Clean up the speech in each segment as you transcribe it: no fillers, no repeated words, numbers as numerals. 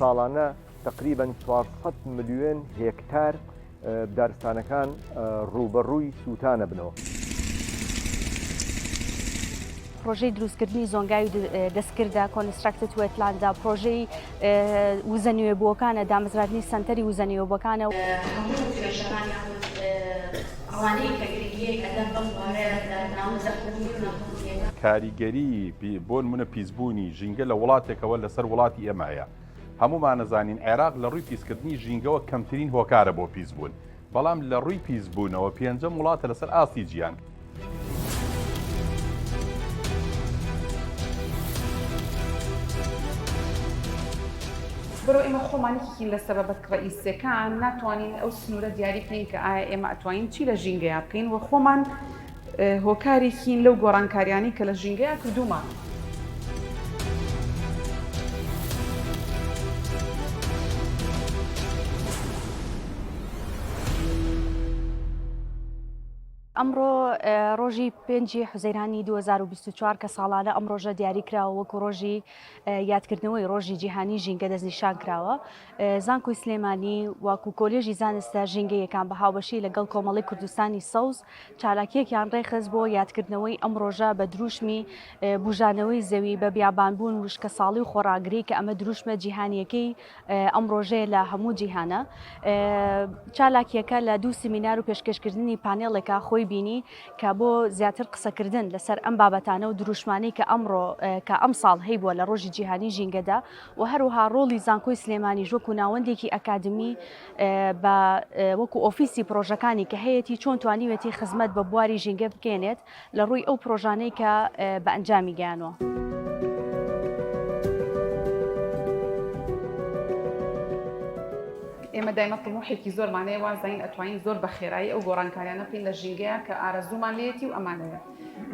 ساڵانە تقریبا 400 ملیۆن هێکتار دارستانەکان ڕوبەڕووی سوتانە بنەوە. پرۆژەی دروستکردنی زۆنگای و دەستکردا کۆنستراکتد وێتلاندا، پرۆژەی وزە نوێبووەکانە، دامەزراندنی سەنتەری وزە نوێبووەکانە و کاریگەری بۆ نمونە پیسبوونی ژینگە لە وڵاتێکەوە لەسەر وڵاتی ئێمەیە. هەمومان نەزانین عێراق لە ڕووی پیسکردنی ژینگەوە کەمترین هۆکارە بۆ پیسبوون، بەڵام لە ڕووی پیسبوونەوە پێنجەم وڵاتە لەسەر ئاستی گیان. بەرەو ئێمە خۆمانێکین لە سەبەبەت ڕئیسەکان ناتوانین ئەو سنوورە دیاری بکەین کە ئایا ئێمە ئەتوانین چی لە ژینگەیە بکەین و خۆمان هۆکارێکین لەو گۆڕانکاریانی کە لە ژینگەیە کردومان. ئەمڕۆ ڕۆژی 5 حوزەیرانی 2024 کە ساڵانە ئەم ڕۆژە دیاریکراوە وەکو ڕۆژی یادکردنەوەی ڕۆژی جیهانی ژینگە دەستنیشان کراوە. زانکۆی سلێمانی واکو کۆلێژی زانستە ژینگەیەکان بە هاوبەشی لەگەڵ کۆمەڵی کوردستانی سەوز چالاکیەکیان ڕێخست بۆ یادکردنەوەی ئەم ڕۆژە بە دروشمی بوژانەوەی زەوی بە بیابانبوون وشکە ساڵی و خۆراگری کە ئەمە دروشمە جیهانیەکەی ئەم ڕۆژەیە لە هەموو جیهانە. چالاکیەکە لە دوو سیمینار و پێشکەشکردنی پانێڵێکە خۆی بینی کە بۆ زیاتر قسەکردن لەسەر ئەم بابەتانە و دروشمانەی کە ئەمڕۆ کە ئەم ساڵ هەی بووە لە ڕۆژی جیهانی ژینگەدا و هەروەها ڕۆڵی زانکۆی سلێمانی وەکو ناوەندێکی ئەکادمی بە وەکو ئۆفیسی پرۆژەکانی کە هەیەی چۆن توانیوێتی خزمەت بە بواری ژینگە بکێنێت لە ڕووی ئەو پرۆژانەی کە بە ئەنجامی گەیانەوە. ئێمە دایمە طموحێکی زۆرمانەیە وازین ئەتوانین زۆر بە خێرایی ئەو گۆڕانکاریانە بکەین لە ژینگەیە کە ئارەزوومان لێتی و ئەمانەیە.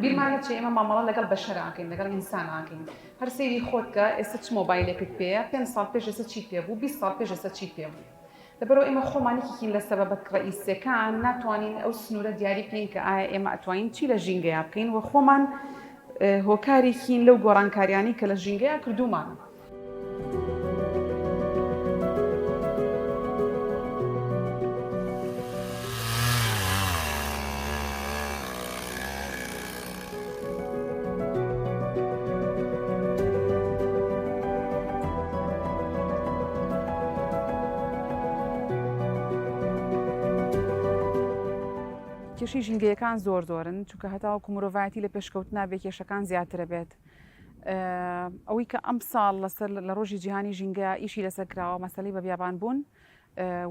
بیرمانە چێ ئێمە مامەڵە لەگەڵ بەشەراکەین لەگەڵ ئینساناکەین. هەر سەیری خۆتکە ئێستا چ مۆبایلێکت پێەیە 5 ساڵ پێش ئێستا چی پێبوو 20 ساڵ پێش ئێستا چی پێبوو. لەبەرەوە ئێمە خۆمانێکین لە سەبەبەت ڕئیسەکان ناتوانین ئەو سنوورە دیاری بکەین کە ئایا ئێمە ئەتوانین چی لە ژینگەیە بکەین و خۆمان هۆکارێکین لەو گۆڕانکاریانی کە لە ژینگەیە کردومان. کێشەی ژینگەیەکان زۆرن چونکە هەتاوەکو مرۆڤایەتی لە پێشکەوتنا بێ کێشەکان زیاترە بێت. ئەوەی کە ئەم ساڵ لەسەر لە ڕۆژی جیهانی ژینگە ئیشی لەسەر کراوە مەسەلەی بە بیابان بوون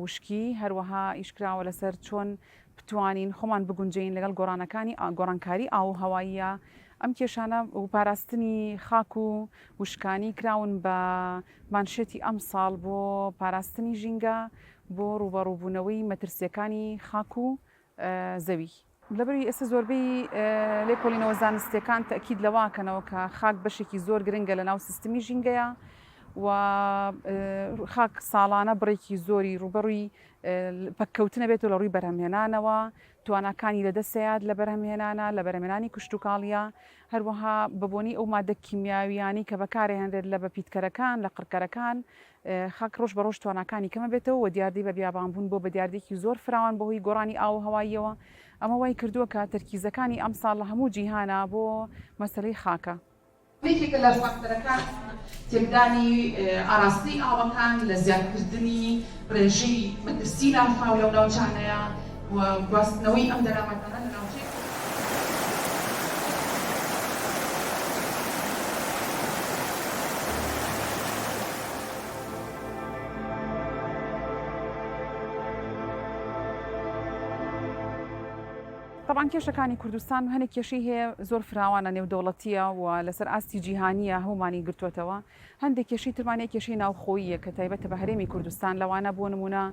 وشکی هەروەها ئیشکراوە لەسەر چۆن بتوانین خۆمان بگونجین لەگەڵ گۆڕانکاری ئاو هەواییە. ئەم کێشانە و پاراستنی خاک و وشکانی کراون بە مانشێتی ئەم ساڵ بۆ پاراستنی ژینگە بۆ ڕوبەڕووبوونەوەی مەترسیەکانی خاک و زەوی. لەبەری ئێستا زۆربەی لێکۆڵینەوە زانستیەکان تەکید لەواکەنەوە کە خاک بەشێکی زۆر گرنگە لە ناو سیستمی ژینگەیە و خاک ساڵانە بڕێکی زۆری ڕوبەڕووی پەککەوتنە بێت و لە ڕووی بەرهەمهێنانەوە تواناکانی لەدەستەیەات لە بەرهەمهێنانە لە بەرهەمهێنانی کشتتوکاڵیە هەروەها بەبوونی ئەو مادە کیمیاویانی کە بەکارهێنرێت لە بەپیتکەرەکان لە قڕکەرەکان خاک ڕۆژ بە ڕۆژ تواناکانی کەمە بێتەوە و دیاردی بە بیابانبوون بۆ بە دیاردێکی زۆر فراوان بەهۆی گۆڕانی ئاو هەواییەوە. ئەمە وای کردووە کە تەرکیزەکانی ئەم ساڵ لە هەموو جیهانە بۆ مەسەلەی خاکە. یەکێکە لە فاکتەرەکان تێکدانی ئاراستی ئاوەکان لە زیادکردنی ڕێژەی مەترسی لافاو لەو ناوچانەیە و گواستنەوەی ئەم دەرامەتانە لە ناوچەی طبعاً کێشەکانی کوردستان هەنێک کێشەی هەیە زۆر فراوانە نێودەوڵەتیە و لەسەر ئاستی جیهانیە هەمومانی گرتوێتەوە. هەندێک کێشەی ترمانەیە کێشەی ناوخۆییە کە تایبەتە بە هەرێمی کوردستان لەوانە بۆ نمونە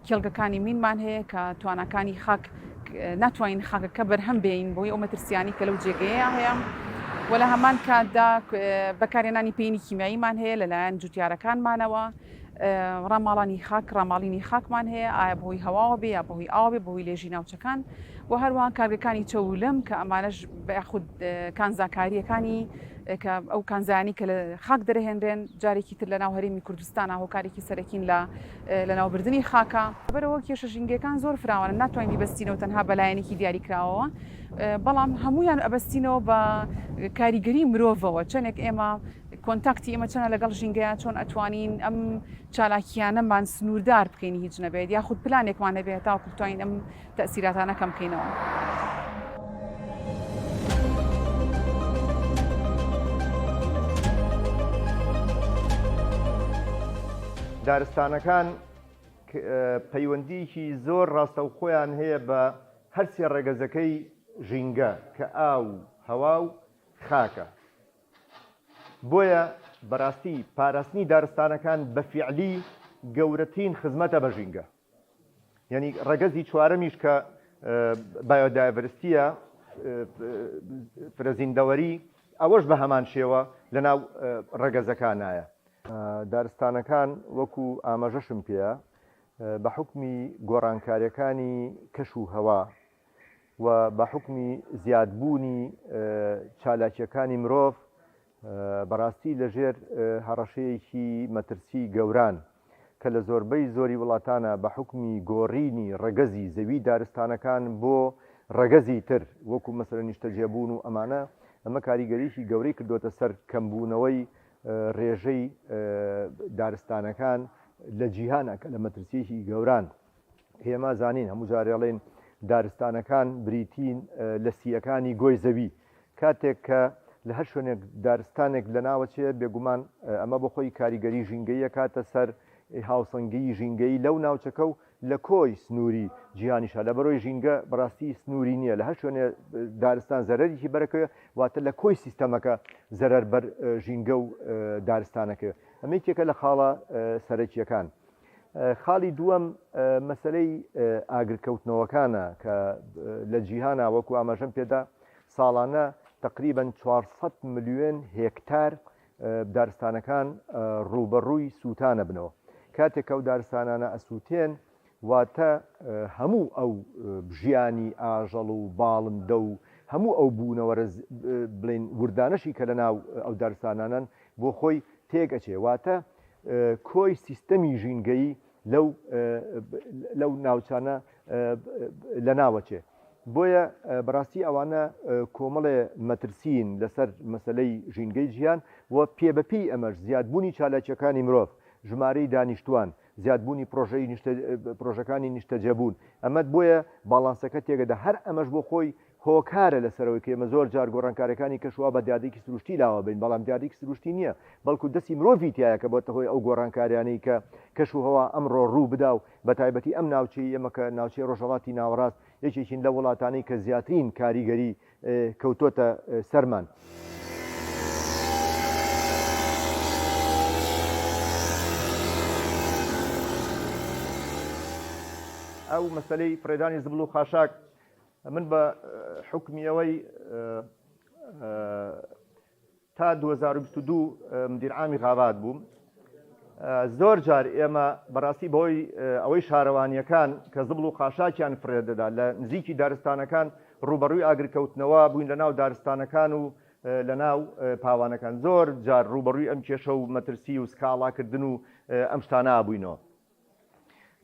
کێڵگەکانی مینمان هەیە کە تواناکانی خاک ناتوانین خاکەکە بەرهەم بێین بۆی ئەو مەترسیانی کە لەو جێگەیە هەیە و لە هەمان کاتدا بەکارهێنانی پێینی کیمیاییمان هەیە لەلایەن جوتیارەکانمانەوە. ڕاماڵانی خاک ڕاماڵینی خاکمان هەیە ئایا بەهۆی هەواوە بێ یا بەهۆی ئاوە بێ بەهۆی لێژی ناوچەکان و هەروەها کارگەکانی چەولەم کە ئەمانەش یاخود کانزاکاریەکانی کە ئەو کانزانی کە لە خاک دەرهێنرێن جارێکی تر لە ناو هەرێمی کوردستانە هۆکارێکی سەرەکین لە ناوبردننی خاکە بەرەوە کێشە ژینگەکان زۆر فراوانە ناتوانین بەستینەوە تەنها بەلایەنێکی دیاریکراوەوە بەڵام هەمویان ئەبەستینەوە بە کاریگەری مرۆڤەوە چەندێک ئێمە کۆنتاکتی ئێمە چەنە لەگەڵ ژینگەیە چۆن ئەتوانین ئەم چالاکیانەمان سنووردار بکەین هیچ نەبێت یاخود پلانێکمان نەبێت تاوەکو بتوانین ئەم تەسیراتانە کەم بکەینەوە. دارستانەکان پەیوەندیکی زۆر ڕاستەوخۆیان هەیە بە هەرسێ ڕێگەزەکەی ژینگە کە ئاو هەوا و خاکە بۆیە بەڕاستی پاراستنی دارستانەکان بە فیعلی گەورەترین خزمەتە بە ژینگە یعنی ڕێگەزی چوارەمیش کە بایۆدایڤرستیە فرەزیندەوەری ئەوەش بە هەمان شێوە لەناو ڕێگەزەکانایە. دارستانەکان وەکو ئاماژەشم پێە بە حکمی گۆڕانکاریەکانی کەش و هەوا و بە حکمی زیادبوونی چالاکیەکانی مرۆڤ بەڕاستی لەژێر هەڕەشەیەکی مەترسی گەوران کە لە زۆربەی زۆری وڵاتانە بە حکمی گۆڕینی ڕەگەزی زەوی دارستانەکان بۆ ڕەگەزی تر وەکو مەسەلە نیشتەجێبوون و ئەمە کاریگەریشی گەورەی کردوتە سەر کەمبوونەوەی ڕێژەی دارستانەکان لە جیهانە کە لە مەترسیەکی گەوران هێما زانین هەموو جارێڵێن دارستانەکان بریتین لە سیەکانی گۆی زەوی کاتێک کە لە هەر شوێنێک دارستانێک لە ناوەچێ بێگومان ئەمە بە خۆی کاریگەری ژینگەیە کاتە سەر هاوسەنگی ژینگەی لەو ناوچەکە و لە کۆی سنووری جیهانیشە لە بەرۆی ژینگە بەڕاستی سنووری نییە لە هەر شوێنێ دارستان زەرەرێکی بەرەکەوە واتە لە کۆی سیستەمەکە زەرەر بەر ژینگە و دارستانەکە ئەمە یەکێکە لە خاڵە سەرەکیەکان. خاڵی دووەم مەسلەی ئاگرکەوتنەوەکانە کە لە جیهانە وەکو ئاماژەم پێدا ساڵانە تقریبا 400 ملیۆن هێکتار دارستانەکان ڕوبەڕووی سووتانە بنەوە کاتێک ئەو دارستانانە ئەسووتێن واتە هەموو ئەو ژیانی ئاژەڵ و باڵندە و هەموو ئەو بوونەوەرە بڵێن وردانەشی کە لە ناو ئەو دارستانانن بۆ خۆی تێگەچێ واتە کۆی سیستەمی ژینگەی لەو ناوچانە لە ناوەچێ بۆیە بەڕاستی ئەوانە کۆمەڵێ مەترسین لەسەر مەسلەی ژینگەی ژیان و پێبەپی ئەمەش زیادبوونی چالاکیەکانی مرۆڤ ژمارەی دانیشتوان زیادبوونی پرۆژەکانی نیشتەجێبوون ئەمەد بۆیە باڵانسەکە تێگەدا هەر ئەمەش بۆ خۆی هۆکارە لەسەرەوەی کە ئێمە زۆر جار گۆڕانکاریەکانی کەشوا بە دیادێکی سروشتی لاوە بین بەڵام دیادێکی سروشتی نییە بەڵکو دەستی مرۆڤی تایە کە بۆتە هۆی ئەو گۆڕانکاریانەی کە کەش و هەوا ئەمڕۆ ڕوو بدا و بە تایبەتی ئەم ناوچەی ئێمە کە ناوچەی ڕۆژهەڵاتی ناوەڕاست یەکێکین لە وڵاتانەی کە زیاترین کاریگەری کەوتۆتە سەرمان. ئەو مەسلەی فرێدانی زبل و خاشاک من بە حکمیەوەی تا 2022 مدیرعامی غابات بووم زۆر جار ئێمە بەڕاستی بەهۆی ئەوەی شارەوانیەکان کە زبل و خاشاکیان فرێدەدا لە نزیکی دارستانەکان ڕوبەڕووی ئاگرکەوتنەوە بووین لە ناو دارستانەکان و لە ناو پاوانەکان زۆر جار ڕوبەڕووی ئەم کێشە و مەترسی و سکاڵاکردن و ئەم شتانە بووینەوە.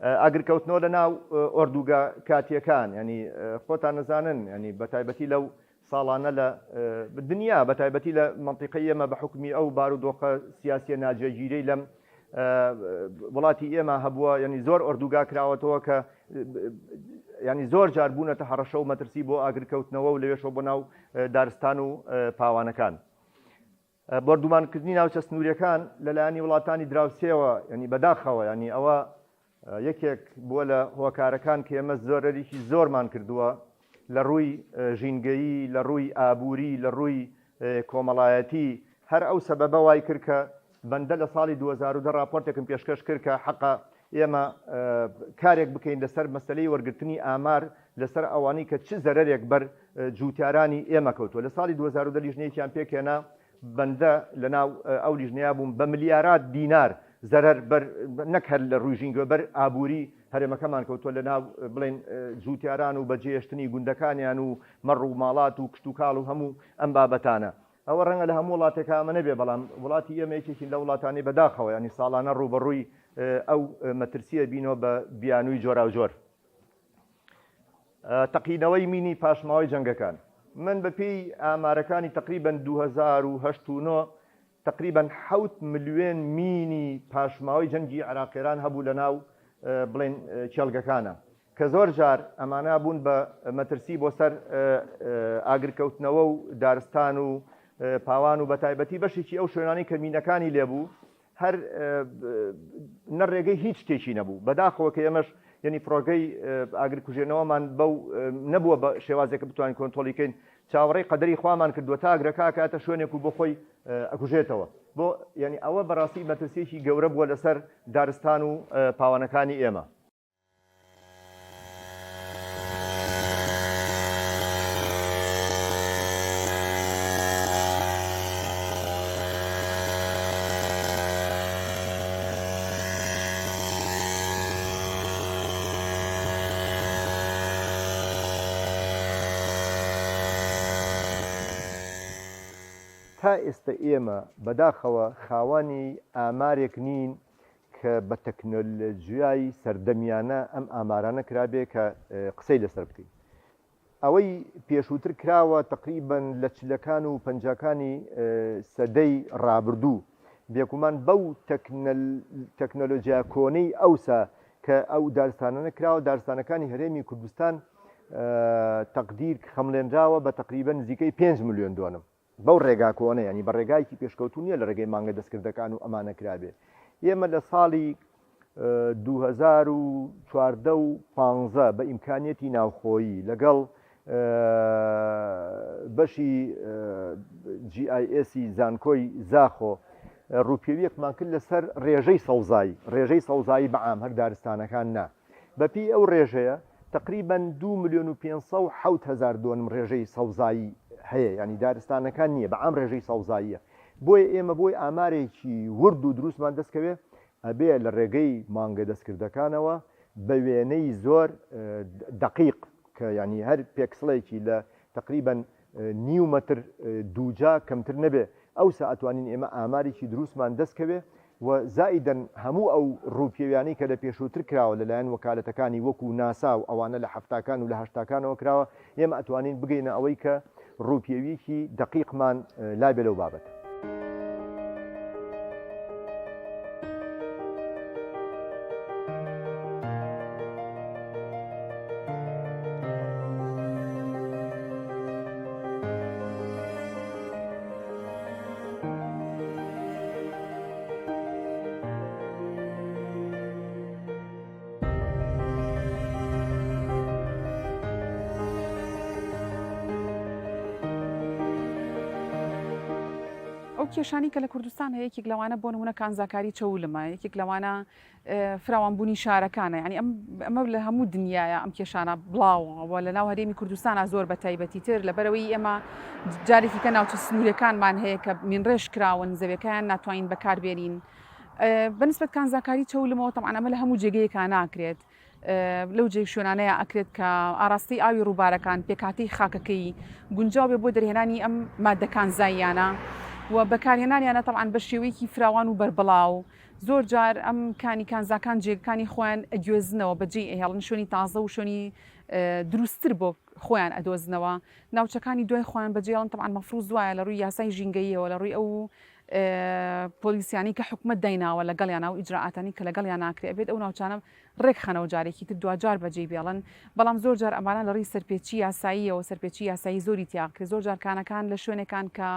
ئاگرکەوتنەوە لە ناو ئۆردوگا کاتیەکان ینی خۆتان نەزانن ینی بەتایبەتی لەو ساڵانە لە دنیا بەتایبەتی لە منطقەی ئێمە بە حکمی ئەو بارودۆخە سیاسیە ناجێگیرەی لەم وڵاتی ئێمە هەبووە ینی زۆر ئۆردوگا کراوەتەوە کە ینی زۆر جار بوونەتە هەڕەشە و مەترسی بۆ ئاگرکەوتنەوە و لەوێشەوە بۆ ناو دارستان و پاوانەکان. بەردومانکردنی ناوچە سنووریەکان لەلایەنی وڵاتانی دراوسێەوە ینی بەداخەوە ینی ئەوە یەکێک بووە لە هۆکارەکان کە ئێمە زۆرەریکی زۆرمان کردووە لە ڕووی ژینگەیی لە ڕووی ئابووری لە ڕووی کۆمەڵایەتی هەر ئەو سەبەبە وای کرد کە بەندە لە ساڵی 2010 راپۆرتێکم پێشکەش کرد کە حەقا ئێمە کارێک بکەین لەسەر مەسلەی وەرگرتنی ئامار لەسەر ئەوانەی کە چ زەرەرێک بەر جووتیارانی ئێمە کەوتووە لە ساڵی 2010 لیژنەیەکیان پێکێنا بەندە لە ناو ئەو لیژنەیە بووم بە ملیارات دینار زەرەر نەک هەر لە ڕووی ژینگە بەر ئابووری هەرێمەکەمان کەوتووە لە ناو بڵێن جووتیاران و بەجێهێشتنی گوندەکانیان و مەڕ و ماڵات و کشت و کاڵ و هەموو ئەم بابەتانە ئەوە ڕەنگە لە هەموو وڵاتێکە ئەمە نەبێ بەڵام وڵاتی ئێمەیەکێکی لە وڵاتانی بەداخەوە ینی ساڵانە ڕوبەڕووی ئەو مەترسیە بینەوە بە بیانووی جۆرا و جۆر. تەقینەوەی مینی پاشماوەی جەنگەکان من بەپێی ئامارەکانی تقریبا 2009 تقریبا 7 ملیۆن مینی پاشماوەی جەنگی عراقیێران هەبوو لە ناو بڵێن کێڵگەکانە کە زۆر جار ئەمانە بوون بە مەترسی بۆ سەر ئاگرکەوتنەوە و دارستان و پاوان و بەتایبەتی بەشێکی ئەو شوێنانی کە مینەکانی لێبوو هەر نەڕێگەی هیچ شتێکی نەبوو بەداخەوە کە ئێمەش یعنی فڕۆگەی ئاگرکوژێنەوەمان بەو نەبووە بە شێوازێکە بتوانین کۆنتۆلیکەین چاوەڕێی قەدەری خوامان کردووە تا ئاگرەکە کاتە شوێنێک و بۆ خۆی ئەکوژێتەوە بۆ یعنی ئەوە بەڕاستی مەترسیێکی گەورە بووە لەسەر دارستان و پاوانەکانی ئێمە. تا ئێستا ئێمە بەداخەوە خاوەنی ئامارێک نین کە بە تەکنۆلۆژیای سەردەمیانە ئەم ئامارانە کرابێ کە قسەی لەسەر بکەین. ئەوەی پێشووتر کراوە تقریباً لە چلەکان و پەنجەکانی سەدەی ڕابردوو بێگومان بەو تەکنۆلۆژیا کۆنەی ئەوسا کە ئەو دارستانانە کراوە دارستانەکانی هەرێمی کوردستان تەقدیر خەمڵێنراوە بە تقریباً نزیکەی 5 ملیۆن دۆنم. بەو ڕێگا کۆنە ینی بە ڕێگایکی پێشکەوتو نیە لە ڕێگەی مانگە دەستکردەکان و ئەمانە کرابێ. ئێمە لە ساڵی 2014 و 15 بە ئیمکانیەتی ناوخۆیی لەگەڵ بەشی GIS زانکۆی زاخۆ ڕووپێویەکمان کرد لەسەر ڕێژەی سەوزایی بەعام هەر دارستانەکان نا بەپی ئەو ڕێژەیە تقریبا 2,500,000 دۆنم ڕێژەی سەوزایی هەیە ینی دارستانەکان نییە بە ئەم ڕێژەی سەوزاییە بۆیە ئێمە بۆی ئامارێکی ورد و دروستمان دەستکەوێت ئەبێ لە ڕێگەی مانگە دەستکردەکانەوە بە وێنەی زۆر دقیق کە ینی هەر پێکسڵێکی لە تقریبا نیو مەتر دووجا کەمتر نەبێ ئەوسا ئەتوانین ئێمە ئامارێکی دروستمان دەستکەوێت و زائیدەن هەموو ئەو ڕووپێویانی کە لە پێشووتر کراوە لەلایەن وەکالەتەکانی وەکو ناسا و ئەوانە لە هەفتاکان و لە هەشتاکانەوە کراوە ئێمە ئەتوانین بگەینە ئەوەی کە ڕووپێویکی دقیقمان لابێ لەو بابەتە. ئەو کێشانی کە لە کوردستان هەیە یەکێک لەوانە بۆ نمونە کانزاکاری چەولمە یەکێک لەوانە فراوانبوونی شارەکانە ینی ئەمە لە هەموو دنیاە ئەم کێشانە بڵاوەوە لە ناو هەرێمی کوردستانە زۆر بە تایبەتی تر لەبەرەوەی ئێمە جارێکی کە ناوچە سنوورەکانمان هەیە کە مینڕێژ کراون زەویەکان ناتوانین بەکاربێنین بەنسبەت کانزاکاری چەولمەوە تەمان ئەمە لە هەموو جێگەیەکان ناکرێت لەو جێ شوێنانەیە ئەکرێت کە ئاراستی ئاوی ڕووبارەکان پێکاتی خاکەکەی گونجاو بێ بۆ دەرهێنانی ئەم مادەکان زاییانە و بەکارهێنانیانە تەعاان بە شێوەیەکی فراوان و بربڵاو زۆر جار ئەم کانزاکان جێگەکانی خۆیان ئەگوێزنەوە بەجێ ئەهێڵن شوێنی تازە و شوێنی دروستتر بۆ خۆیان ئەدۆزنەوە ناوچەکانی دوای خۆیان بەجێڵن تەعاان مەفروض وایە لە ڕووی یاسای ژینگەییەوە لە ڕووی ئەو پۆلیسیانی کە حکومت دایناوە لەگەڵیانە و ئیجراعاتانی کە لەگەڵیان ناکرێت بێت ئەو ناوچانە ڕێک خەنەوە جارێکی تر دوجار بەجێ بێڵن بەڵام زۆر جار ئەمانە لە ڕووی سەرپێچی یاساییەوە سەرپێچی یاسایی زۆری تیاکرێت زۆر جارکانەکان لە شوێنەکان کە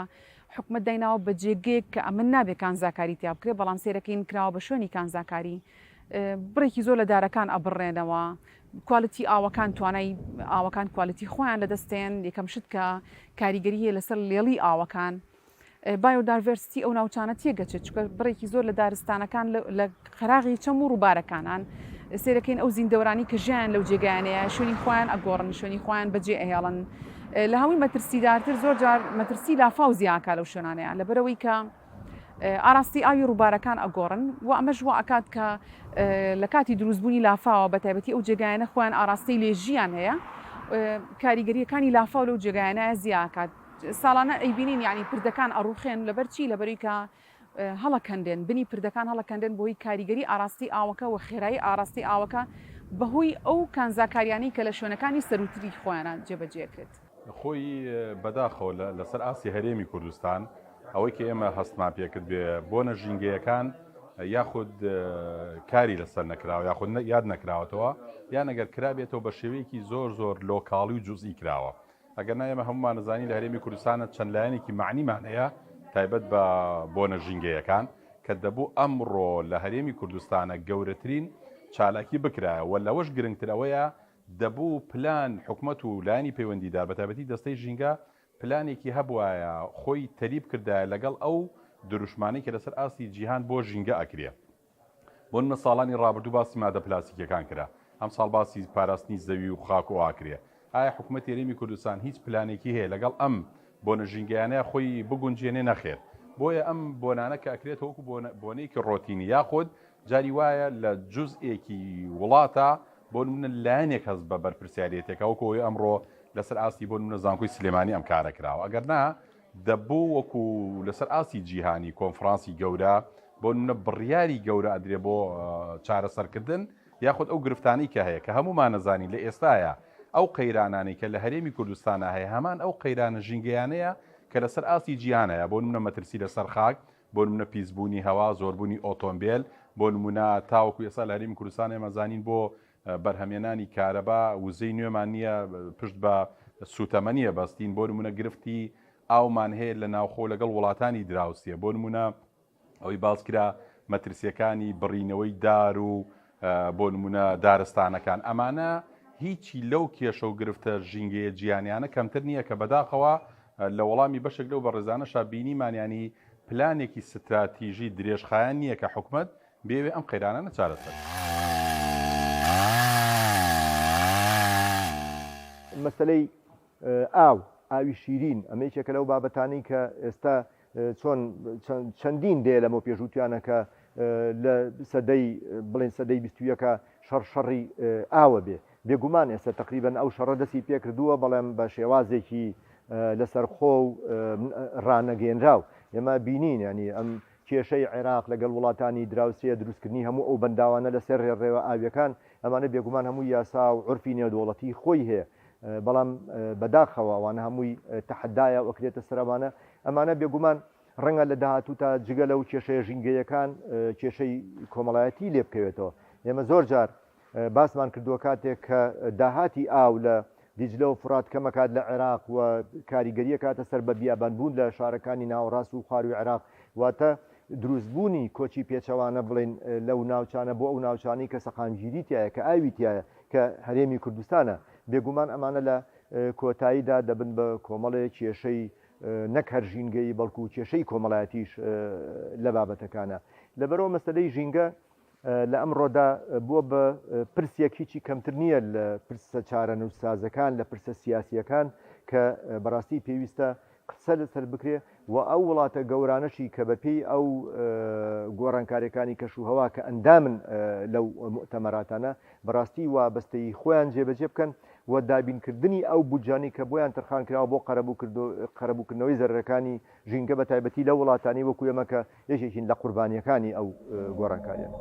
حکومت دایناوە بە جێگەیەک کە ئەمن نابێت کانزاکاری تیا بکرێت بەڵام سێرەکەین کراوە بە شوێنی کانزاکاری بڕێکی زۆر لە دارەکان ئەبڕێنەوە کوالیتی ئاوەکان توانای ئاوەکان کوالیتی خۆیان لەدەستێن یەکەم شت کە کاریگەری هەیە لەسەر لێڵی ئاوەکان بایۆدایڤەرسیتی ئەو ناوچانە تێگەچێت چکە بڕێکی زۆر لە دارستانەکان لە خەراغی چەم و ڕووبارەکانان سێرەکەین ئەو زیندەوەرانی کە ژیان لەو جێگایانەیە شوێنی خۆیان ئەگۆڕن شوێنی خۆیان بەجێ ئەهێڵن لە هەمووی مەترسیدارتر زۆر جار مەترسی لافاو زیاکە لەو شوێنانەیە لەبەرەوەی کە ئاراستی ئاوی ڕووبارەکان ئەگۆڕن و ئەمەش وا ئەکات کە لە کاتی دروستبوونی لافاوە بە تایبەتی ئەو جێگایانە خۆیان ئاراستی لێژیان هەیە کاریگەریەکانی لافاو لەو جێگایانە زیاکات ساڵانە ئەیبینین ینی پردەکان ئەڕوخێن لەبەرچی لەبەریکە هەڵەکەندێن بنی پردەکان هەڵەکەندێن بۆی کاریگەری ئاراستی ئاوەکە و خێرایی ئاراستی ئاوەکە بەهۆی ئەو کانزاکاریانی کە لە شوێنەکانی سەروتری خۆیانە جێبەجێکرێت. خۆی بەداخەوە لەسەر ئاسی هەرێمی کوردستان ئەوەی کە ئێمە هەستمان پێکرد بێ بۆنە ژینگەیەکان یاخود کاری لەسەر نەکراوە یاخود یاد نەکراوەتەوە یان ئەگەر کرابێتەوە بە شێوەیەکی زۆر لۆکاڵی و جوزئی کراوە. ئەگەر ئێمە هەمومان نزانی لە هەرێمی کوردستانە چەند لایەنێکی معنیمان هەیە تایبەت بە بۆنە ژینگەیەکان کە دەبوو ئەمڕۆ لە هەرێمی کوردستانە گەورەترین چالاکی بکرایە و لەوەش گرنگترەوەیە دەبوو پلان حکومەت و لایانی پەیوەندیدار بە تایبەتی دەستەی ژینگە پلانێکی هەبوایە خۆی تەریب کردایە لەگەڵ ئەو دروشمانی کە لەسەر ئاستی جیهان بۆ ژینگە ئەکرێ. بۆ نمە ساڵانی ڕابردوو باسی مادە پلاستیکەکان کرا ئەم ساڵ باسی پاراستنی زەوی و خاک و ئاکرێ. ئایا حکومەتی هەرێمی کوردستان هیچ پلانێکی هەیە لەگەڵ ئەم بۆنە ژینگەیانەیە خۆی بگونجێنێ نەخێر؟ بۆیە ئەم بۆنانە کە ئەکرێت وەکو بۆنەیەکی ڕۆتینی یاخود جاری وایە لە جوزئێکی وڵاتە بۆ نمونە لایەنێک هەست بە بەرپرسیارەتێکە وەکۆی ئەمڕۆ لەسەر ئاستی بۆ نمونە زانکۆی سلێمانی ئەم کارە کراوە. ئەگەر نا دەبوو وەکو لەسەر ئاستی جیهانی کۆنفرانسی گەورە بۆ نمونە بڕیاری گەورە ئەدرێ بۆ چارەسەرکردن یاخود ئەو گرفتانەی کە هەیە کە هەمومان نەزانی لە ئێستاە ئەو قەیرانانەی کە لە هەرێمی کوردستانە هەیە هەمان ئەو قەیرانە ژینگەیانەیە کە لەسەر ئاستی جیهانەیە بۆ نمونە مەترسی لەسەر خاک بۆ نمونە پیسبوونی هەوا زۆربوونی ئۆتۆمبیل بۆ نمونە تاوەکو ئێستا لە هەرێمی کوردستان ئێمەزانین بۆ بەرهەمێنانی کارەبا وزەی نوێمان نییە پشت بە سوتەمەنیە بەستین بۆ نمونە گرفتی ئاومان هەیە لە ناوخۆ لەگەڵ وڵاتانی دراوسیە بۆ نمونە ئەوەی باسکرا مەترسیەکانی بڕینەوەی دار و بۆ نمونە دارستانەکان ئەمانە هیچی لەو کێشە و گرفتە ژینگەیە جیهانیانە کەمتر نییە کە بەداخەوە لە وەڵامی بەشێک لەو بە ڕێزانەشا بینیمانیانی پلانێکی ستراتیژی درێژخایەن نییە کە حکومەت بێوێ ئەم قەیرانە چارەسەر. مەسەلەی ئاوی شیرین ئەمەیەکێکە لەو بابەتانی کە ئێستا چۆن چەندین دێ لەمە پێشووتیانە کە لە سەدەی بڵێن سەدەی 21کە شەڕی ئاوە بێ بێگومان ئێستا تقریبەن ئەو شەڕە دەستی پێکردووە بەڵێم بە شێوازێکی لەسەرخۆ و ڕانەگەێنراو ئێمە بینین ینی ئەم کێشەی عێراق لەگەڵ وڵاتانی دراوسێ دروستکردنی هەموو ئەو بەنداوانە لەسەر ڕێڕێوە ئاویەکان ئەمانە بێگومان هەموو یاسا و عورفی نێودوڵەتی خۆی هەیە بەڵام بەداخەوە ئەوانە هەمووی تەحەدایە وەکرێتە سەرمانە ئەمانە بێگومان ڕەنگە لە داهاتوو تا جگە لەو کێشەیە ژینگەیەکان کێشەی کۆمەڵایەتی لێ بکەوێتەوە. ئێمە زۆر جار باسمان کردووە کاتێک کە داهاتی ئاو لە دیجلە و فرات کەمەکات لە عێراق و کاریگەریە کاتە سەر بە بیابانبوون لە شارەکانی ناوەڕاست و خواروی عێراق واتە دروستبوونی کۆچی پێچەوانە بڵێن لەو ناوچانە بۆ ئەو ناوچانی کە سەقامگیریتیایە کە ئاویتیایە کە هەرێمی کوردستانە بێگومان ئەمانە لە کۆتاییدا دەبن بە کۆمەڵەیە کێشەی نەک هەر ژینگەی بەڵکو و کێشەی کۆمەڵایەتیش لە بابەتەکانە. لەبەرەوە مەسەلەی ژینگە لە ئەمڕۆدا بووە بە پرسێک هیچی کەمتر نییە لە پرسە چارە نووسازەکان لە پرسە سیاسیەکان کە بەڕاستی پێویستە قسە لەسەر بکرێ و ئەو وڵاتە گەورانەشی کە بەپێی ئەو گۆڕانکاریەکانی کەشوهەوا کە ئەندامن لەو مؤتەمەراتانە بەڕاستی وابەستەی خۆیان جێبەجێ بکەن و دابینکردنی ئەو بودجانی کە بۆیان تەرخان کراوە بۆ قەرەبووکردنەوەی زەرەکانی ژینگە بە تایبەتی لە وڵاتانی وەکو ئێمە کە یەکێکین لە قوربانیەکانی ئەو گۆڕانکاریان.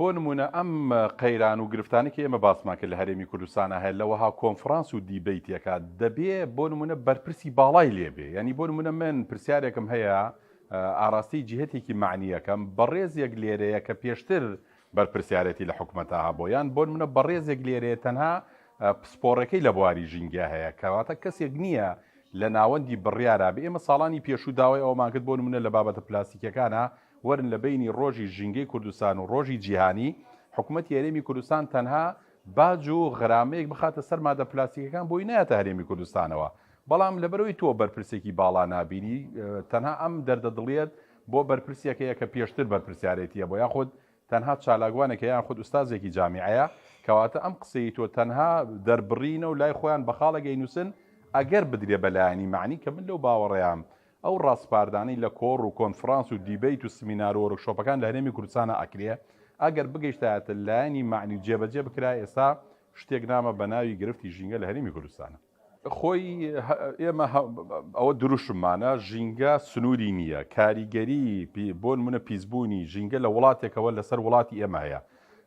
بۆ نمونە ئەم قەیران و گرفتانی کە ئێمە باسمان کرد لە هەرێمی کوردستانە هەیە لەوەها کۆنفرانس و دیبیتیەکە دەبێ بۆ نمونە بەرپرسی باڵای لێبێ ینی بۆ نمونە من پرسیارێکم هەیە ئاراستی جهتێکی معنیەکەم بەڕێزێک لێرەیە کە پێشتر بەرپرسیارەتی لە حکومەتە هەبۆ یان بۆ نمونە بەڕێزێک لێرەیە تەنها پسپۆڕەکەی لە بواری ژینگە هەیە کەواتە کەسێک نییە لە ناوەندی بڕیارە بێ. ئێمە ساڵانی پێشوو داوای ئەومان کرد بۆ نمونە لە بابەتە پلاستیکەکانە وەرن لە بینی ڕۆژی ژینگەی کوردستان و ڕۆژی جیهانی حکوومەتی هەرێمی کوردستان تەنها باج و غرامەیەک بخاتە سەر مادە پلاستیکەکان بۆی نایەتە هەرێمی کوردستانەوە بەڵام لەبەرەوەی تۆ بەرپرسێکی باڵا نابینی تەنها ئەم دەردەدڵێت بۆ بەرپرسیەکەیە کە پێشتر بەرپرسیارەتیە بۆ یاخود تەنها چالاگوانێکە یان خود ئوستازێکی جامیعەیە کەواتە ئەم قسەی تۆ تەنها دەربڕینە و لای خۆیان بەخاڵە گەینووسن ئەگەر بدرێ بەلایانی معنی کە من لەو باوەڕێیان ئەو ڕاستپاردانەی لە کۆڕ و کۆنفرانس و دیبیت و سمینار و وەرکشۆپەکان لە هەرێمی کوردستانە ئەکرێ ئەگەر بگەیشتایەتە لایانی معنی جێبەجێ بکرا ئێستا شتێک نامە بە ناوی گرفتی ژینگە لە هەرێمی کوردستانە. خۆی ئێمە ئەوە دروشممانە ژینگە سنووری نییە، کاریگەری بۆ نمونە پیسبوونی ژینگە لە وڵاتێکەوە لەسەر وڵاتی ئێمەیە.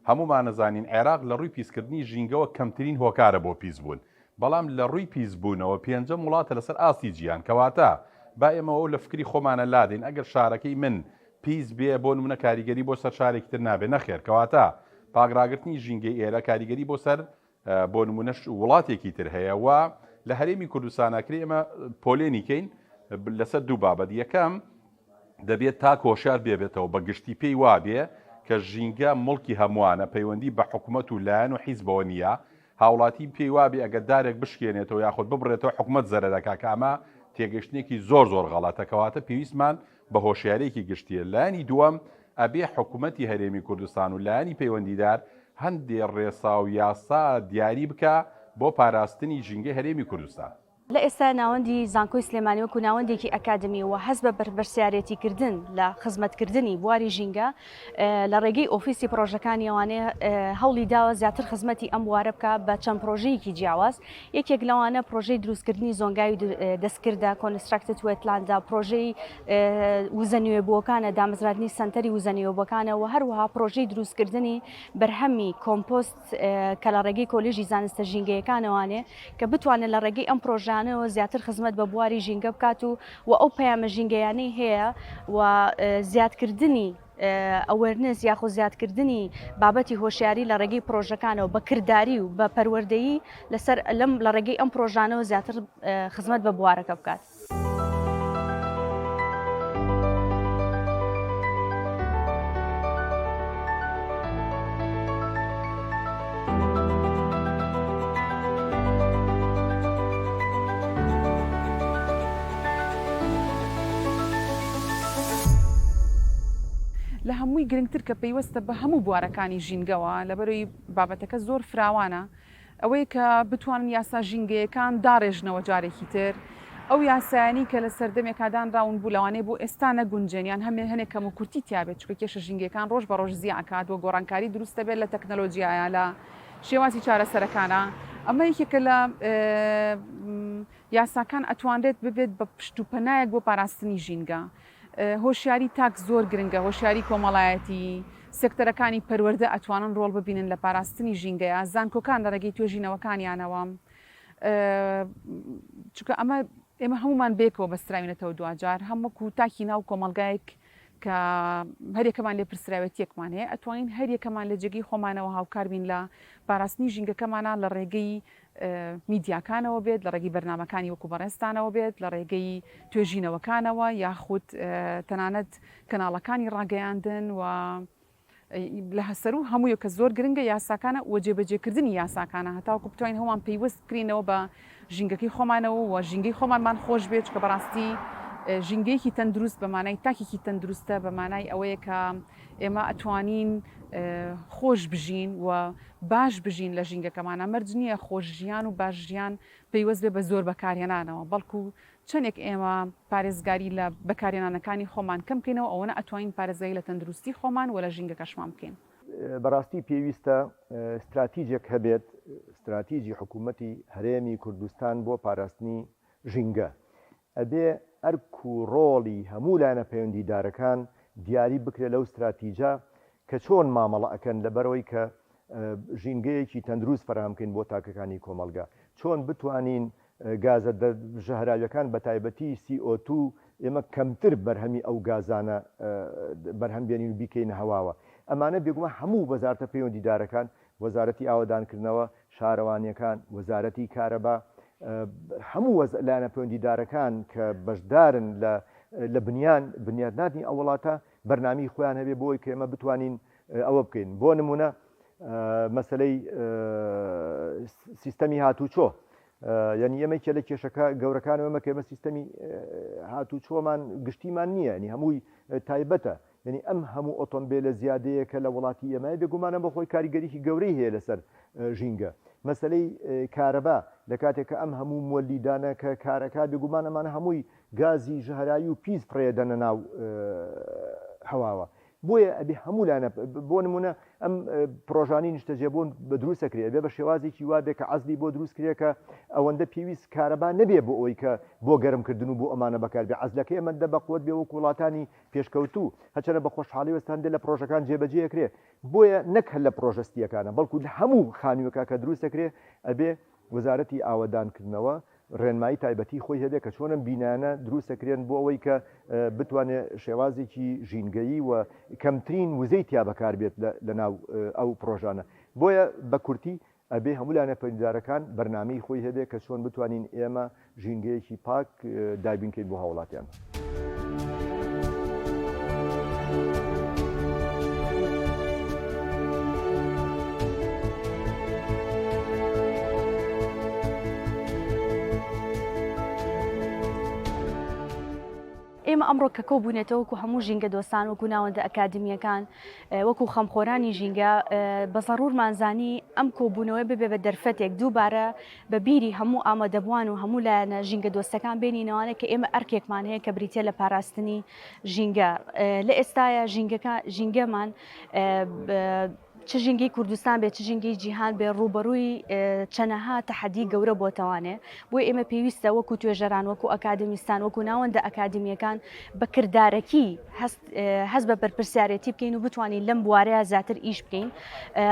هەمومان نەزانین عێراق لە ڕووی پیسکردنی ژینگەوە کەمترین هۆکارە بۆ پیسبوون، بەڵام لە ڕووی پیسبوونەوە پێنجەم وڵاتە لەسەر ئاستی گیان کەواتە با ئێمەوە لە فکری خۆمانە لادین ئەگەر شارەکەی من پیس بێ بۆ نمونە کاریگەری بۆ سەر شارێکی تر نابێ نەخێر کەواتە پاگراگرتنی ژینگەی ئێرە کاریگەری بۆ سەر بۆ نمونەش وڵاتێکی تر هەیە و لە هەرێمی کوردستانەکری ئێمە پۆلێنیکەین لەسەر دوو بابەت. یەکەم دەبێت تا کۆشار بێبێتەوە بە گشتی پێی وابێ کە ژینگە مڵکی هەمووانە پەیوەندی بە حکوومەت و لایەن و حیزبەوە نییە، هاوڵاتی پێی وابێ ئەگەر دارێک بشکێنێتەوە یاخود ببڕێتەوە حکوومەت زەرەدەکا کە ئەمە تێگەشتێکی زۆر غەڵاتەکەواتە پێویستمان بە هۆشیارێکی گشتیە. لایەنی دووەم ئەبێ حکوومەتی هەرێمی کوردستان و لایەنی پەیوەندیدار هەندێک ڕێسا و یاسا دیاری بکە بۆ پاراستنی ژینگەی هەرێمی کوردستان. لە ئێستا ناوەندی زانکۆی سلێمانی وەکو ناوەندێکی ئەکادمی و حەز بە بەرپرسیارەتیکردن لە خزمەتکردنی بواری ژینگە لە ڕێگەی ئۆفیسی پرۆژەکانی ئەوانەیە هەوڵی داوە زیاتر خزمەتی ئەم بوارە بکە بە چەند پرۆژەیەکی جیاواز. یەکێک لەوانە پرۆژەی دروستکردنی زۆنگای دەستکردە کۆنستراکتد وێتلاندا، پرۆژەی وزە نوێبووەکانە، دامەزراندنی سنتەری وزە نوێبووەکانە و هەروەها پرۆژەی دروستکردنی بەرهەمی کۆمپۆست کە لە ڕێگەی کۆلێژی زانستە ژینگەیەکانەوانێ کە بتوانێت لە ڕێگەی ئەم پرۆژە زیاتر خزمەت بە بواری ژینگە بکات و ئەو پەیامە ژینگەیانەی هەیە و زیادکردنی ئەوەرنس یاخۆ زیادکردنی بابەتی هۆشیاری لە ڕێگەی پرۆژەکانەوە بە کردداری و بە پەروەردەیی لەسەر لە ڕێگەی ئەم پرۆژانەوە زیاتر خزمەت بە بوارەکە بکات. لە هەمووی گرنگتر کە پێیوەستە بە هەموو بوارەکانی ژینگەوە لەبەرەوەی بابەتەکە زۆر فراوانە ئەوەی کە بتوانن یاسا ژینگەیەکان داڕێژنەوە جارێکی تر ئەو یاسایانی کە لە سەردەمێکادان ڕاون بوو لەوانەیە بۆ ئێستا نەگونجێنیان هەنێک کەم و کورتی تیابێت چکە کێشە ژینگەکان ڕۆژ بە ڕۆژ زیاکات و گۆڕانکاری دروستە بێت لە تەکنەلۆژیایە لە شێوازی چارەسەرەکانە. ئەمە یەکێکە لە یاساکان ئەتوانرێت ببێت بە پشتوپەنایەک بۆ پاراستنی ژینگە. هۆشیاری تاک زۆر گرنگە، هۆشیاری کۆمەڵایەتی سێکتەرەکانی پەروەردە ئەتوانن ڕۆڵ ببینن لە پاراستنی ژینگەیە، زانکۆکان لە ڕێگەی توێژینەوەکانیانەوە چونکە ئێمە هەمومان بێکەوە بەستراوینەتەوە دوجار هەمووەکو تاکی ناو کۆمەلگایەک کە هەرێکەمان لێ پرسراوێتیەکمان هەیە ئەتوانین هەرێکەمان لە جێگەی خۆمانەوە هاوکار بین لە پاراستنی ژینگەکەمانە لە ڕێگەی میدیاکانەوە بێت، لە ڕێگەی بەرنامەکانی وەکو بەڕێستانەوە بێت، لە ڕێگەی توێژینەوەکانەوە یاخود تەنانەت کەناڵەکانی ڕاگەیاندن و لە هەسەر و هەمووی کە زۆر گرنگە یاساکانە و جێبەجێکردنی یاساکانە هەتاوەکو بتوانین هەمان پێیوەست بکرینەوە بە ژینگەکەی خۆمانەوە و ژینگەی خۆمانمان خۆش بێت کە بەڕاستی ژینگەیەکی تەندروست بەمانای تاکێکی تەندروستە بەمانای ئەوەیە کە ئێمە ئەتوانین خۆش بژین و باش بژین لە ژینگەکەمانە مەرج نییە خۆش ژیان و باش ژیان پێیوەست بێ بە زۆر بەکارهێنانەوە بەڵکو چەندێک ئێمە پارێزگاری لە بەکارهێنانەکانی خۆمان کەم بکەینەوە ئەوەنە ئەتوانین پارێزایی لە تەندروستی خۆمان و لە ژینگەکەشمان بکەین. بەڕاستی پێویستە استراتیژێک هەبێت، استراتیژی حکوومەتی هەرێمی کوردستان بۆ پاراستنی ژینگە ئەبێ ئەرکو ڕۆڵی هەموو لایەنە پەیوەندیدارەکان دیاری بکرێت لەو استراتیژە کە چۆن مامەڵە ئەکەن لەبەرەوەی کە ژینگەیەکی تەندروست فراهەمکەین بۆ تاکەکانی کۆمەلگا، چۆن بتوانین گازە ژەهراویەکان بە تایبەتی CO2 ئێمە کەمتر بەرهەمی ئەو گازانە بەرهەم بێنین و بیکەینە هەواوە. ئەمانە بێگومە هەموو وەزارەتە پەیوەندیدارەکان، وەزارەتی ئاوەدانکردنەوە، شارەوانیەکان، وەزارەتی کارەبا، هەموو لایەنە پەیوەندیدارەکان کە بەشدارن لە بنیادنانی ئەو وڵاتە بەرنامەی خۆیان هەبێ بۆی کە ئێمە بتوانین ئەوە بکەین. بۆ نمونە مەسەلەی سیستەمی هاتوچۆ، یعنی ئێمەی لە کێشەکە گەورەکانەوە ئێمە کە ئێمە سیستەمی هاتوچۆمان گشتیمان نییە، نی هەمووی تایبەتە، ینی ئەم هەموو ئۆتۆمبیلە زیادەیە کە لە وڵاتی ئێمە بێگومانە بەخۆی کاریگەریکی گەورەی هەیە لەسەر ژینگە مەسلەی کارەبا لە کاتێک کە ئەم هەموو مۆلیدانە کە کارەکە بێگومان ئەمانە هەمووی گازی ژەهرایی و پیس پڕێدەنە ناو هەواوە بۆیە ئەبێ هەموولانە بۆ نمونە ئەم پرۆژانی نیشتەجێبوون بە دروستەکرێ بێ بە شێوازێکی وا بێ کە عەزلی بۆ دروستکرێکە ئەوەندە پێویست کارەبا نەبێ بۆ ئەوی کە بۆ گەرمکردن و بۆ ئەمانە بەکار بێ عەزلەکەی ئەمەندە بەقوت بێ وەک وڵاتانی پێشکەوتوو هەچەنە بە خۆشحاڵی وەستان دێ لە پرۆژەکان جێبەجێکرێ بۆیە نەک هەر لە پرۆژەستیەکانە بەڵکو لە هەموو خانوویەکە کە دروستەکرێ ئەبێ وەزارەتی ئاوەدانکردنەوە ڕێنمایی تایبەتی خۆی هەبێ کە چۆنم بینانە دروستەکرێن بۆ ئەوەی کە بتوانێت شێوازێکی ژینگەیی و کەمترین وزەی تیا بەکار بێت لە ناو ئەو پرۆژانە بۆیە بە کورتی ئەبێ هەمولانە پەیدارەکان بەرنامەی خۆی هەبێ کە چۆن بتوانین ئێمە ژینگەیەکی پاک دابینکەین بۆ هاوڵاتیان. ئێمە ئەمڕۆ کە کۆبوونێتەوە وەکو هەموو ژینگە دۆستان وەکو ناوەندە ئەکادمیەکان وەکو خەمخۆرانی ژینگە بە زەڕورمانزانی ئەم کۆبوونەوەی ببێ بە دەرفەتێک دووبارە بە بیری هەموو ئامادەبووان و هەموو لایەنە ژینگە دۆستەکان بینینەوەوانە کە ئێمە ئەرکێکمان هەیە کە بریتە لە پاراستنی ژینگە لە ئێستاە ژینگەمان چ ژینگەی کوردستان بێت چ ژینگەی جیهان بێ ڕوبەڕووی چەنەها تەحەدی گەورە بۆتەوانێ بۆی ئێمە پێویستە وەکو توێژەران وەکو ئەکادمیستان وەکو ناوەندە ئەکادمیەکان بە کردارەکی هەست بە بەرپرسیارەتی بکەین و بتوانین لەم بوارەیە زیاتر ئیش بکەین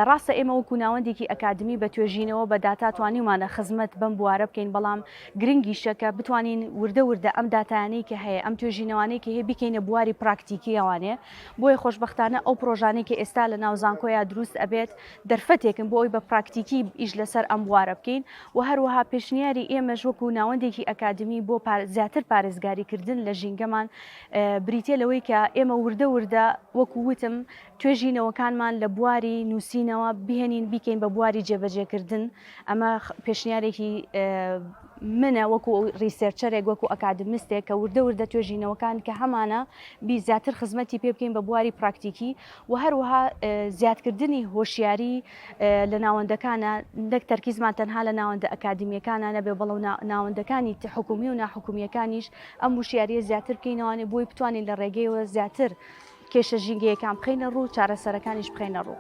ڕاستە ئێمە وەکو ناوەندێکی ئەکادمی بە توێژینەوە بە داتا توانیمانە خزمەت بەم بوارە بکەین بەڵام گرنگی شەکە بتوانین وردە ئەم داتانەی کە هەیە ئەم توێژینەوانەی کە هەیە بکەینە بواری پراکتیکی ئەوانێ بۆیە خۆشبەختانە ئەو پرۆژانەی کە ئێستا لە ناو زانکۆیە دروست ئەبێت دەرفەتێکن بۆ ئەوی بە پراکتیکی ئیش لەسەر ئەم بوارە بکەین و هەروەها پێشنیاری ئێمەش وەکو ناوەندێکی ئەکادمی بۆ زیاتر پارێزگاریکردن لە ژینگەمان بریتێ لەوەی کە ئێمە وردە وەکو وتم توێژینەوەکانمان لە بواری نووسینەوە بهێنین بیکەین بە بواری جێبەجێکردن ئەمە پێشنیارێکی منە وەکو ریسێرچەرێک وەکو ئەکادمیستێک کە وردە توێژینەوەکان کە هەمانە بی زیاتر خزمەتی پێ بکەین بە بواری پراکتیکی و هەروەها زیادکردنی هۆشیاری لە ناوەندەکانە نەک تەرکیزمان تەنها لە ناوەندە ئەکادمیەکانە نەبێ بەڵەو ناوەندەکانی حکومی و ناحکومیەکانیش ئەم وشیاریە زیاتر بکەینەوەی بۆی بتوانین لە ڕێگەیەوە زیاتر کێشە ژینگەیەکان بخەینە ڕوو چارەسەرەکانیش بخەینە ڕوو.